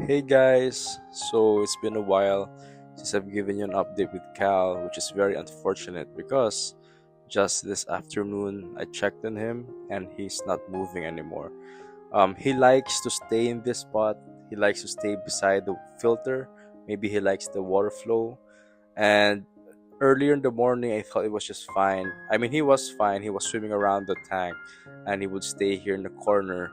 Hey guys, so it's been a while since I've given you an update with Cal, which is very unfortunate because just this afternoon I checked on him and he's not moving anymore. He likes to stay in this spot, he likes to stay beside the filter, maybe he likes the water flow. And earlier in the morning, I thought it was just fine. I mean, he was fine, he was swimming around the tank and he would stay here in the corner.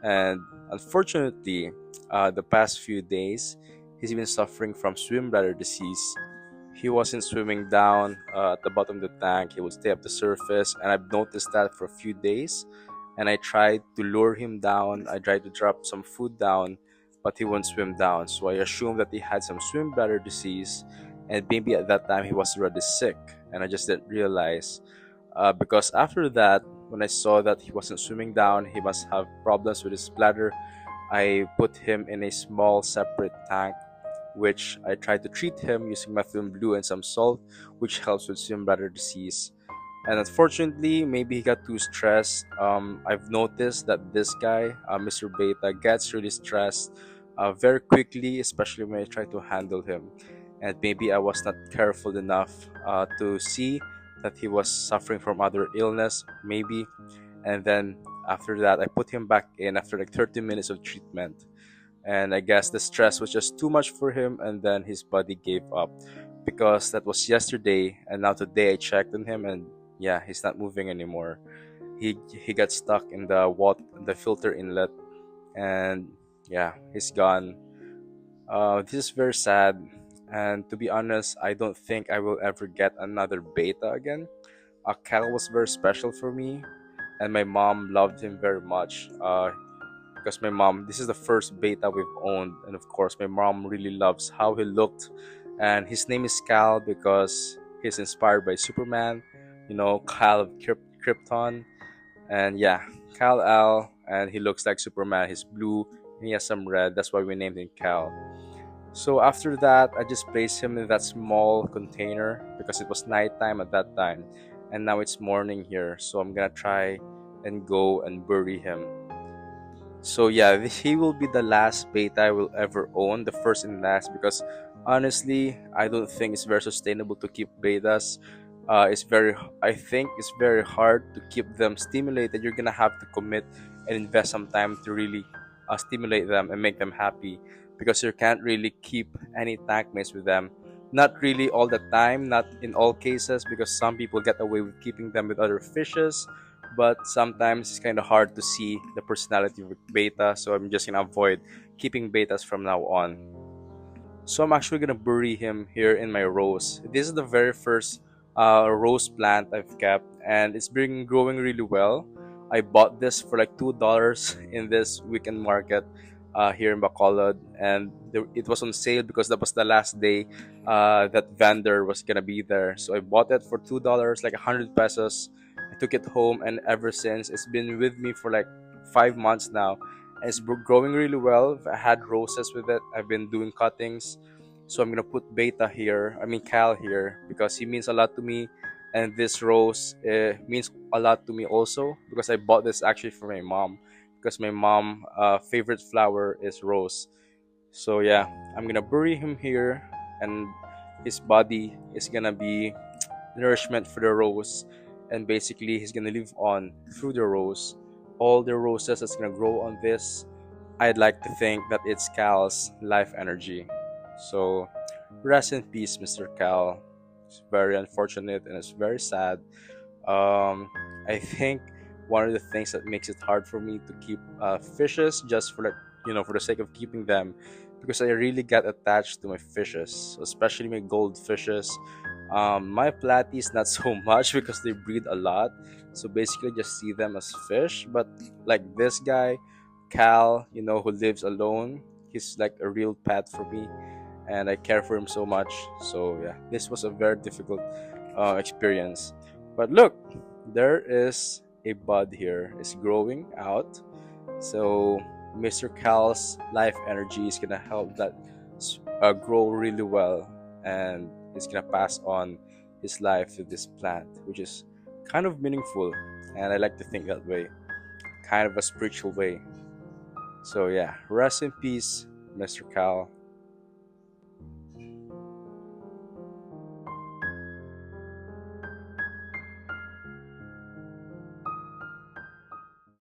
And unfortunately, the past few days, he's been suffering from swim bladder disease. He wasn't swimming down at the bottom of the tank. He would stay up the surface, and I've noticed that for a few days. And I tried to lure him down. I tried to drop some food down, but he wouldn't swim down. So I assumed that he had some swim bladder disease, and maybe at that time he was already sick, and I just didn't realize. Because after that, when I saw that he wasn't swimming down, he must have problems with his bladder. I put him in a small separate tank, which I tried to treat him using methylene blue and some salt, which helps with swim bladder disease. And unfortunately, maybe he got too stressed. I've noticed that this guy, Mr. Beta, gets really stressed very quickly, especially when I try to handle him. And maybe I was not careful enough to see that he was suffering from other illness, maybe. And then after that, I put him back in after like 30 minutes of treatment. And I guess the stress was just too much for him, and then his body gave up. Because that was yesterday, and now today I checked on him, and yeah, he's not moving anymore. He got stuck in the filter inlet, and yeah, he's gone. This is very sad, and to be honest, I don't think I will ever get another beta again. Cal was very special for me, and my mom loved him very much. Because my mom, this is the first beta we've owned, and of course, my mom really loves how he looked. And his name is Cal because he's inspired by Superman, Kal of Krypton. And yeah, Kal Al, and he looks like Superman. He's blue, and he has some red. That's why we named him Cal. So after that, I just placed him in that small container because it was nighttime at that time, and now it's morning here. So I'm gonna try and go and bury him. So yeah, he will be the last beta I will ever own, the first and last, because honestly, I don't think it's very sustainable to keep betas. I think it's very hard to keep them stimulated. You're gonna have to commit and invest some time to really stimulate them and make them happy, because you can't really keep any tank mates with them. Not really all the time, not in all cases, because some people get away with keeping them with other fishes, but sometimes it's kind of hard to see the personality of beta, so I'm just gonna avoid keeping betas from now on. So I'm actually gonna bury him here in my rose. This is the very first rose plant I've kept, and it's been growing really well. I bought this for like $2 in this weekend market here in Bacolod, and it was on sale because that was the last day that vendor was gonna be there. So I bought it for $2, like 100 pesos. I took it home, and ever since it's been with me for like 5 months now. And it's growing really well. I had roses with it. I've been doing cuttings, so I'm gonna put Beta here. I mean Cal here because he means a lot to me, and this rose means a lot to me also because I bought this actually for my mom because my mom favorite flower is rose. So yeah, I'm gonna bury him here, and his body is gonna be nourishment for the rose, and basically he's gonna live on through the rose. All the roses that's gonna grow on this, I'd like to think that it's Cal's life energy. So rest in peace, Mr. Cal. It's very unfortunate and it's very sad. um, I think one of the things that makes it hard for me to keep fishes just for, like, for the sake of keeping them, because I really get attached to my fishes, especially my goldfishes. My platies not so much because they breed a lot, so basically just see them as fish. But like this guy, Cal, who lives alone, he's like a real pet for me, and I care for him so much. So yeah, this was a very difficult experience. But look, there is a bud here. It's growing out. So Mr. Cal's life energy is gonna help that grow really well, and he's gonna pass on his life to this plant, which is kind of meaningful, and I like to think that way, kind of a spiritual way. So yeah, rest in peace, Mr. Cal.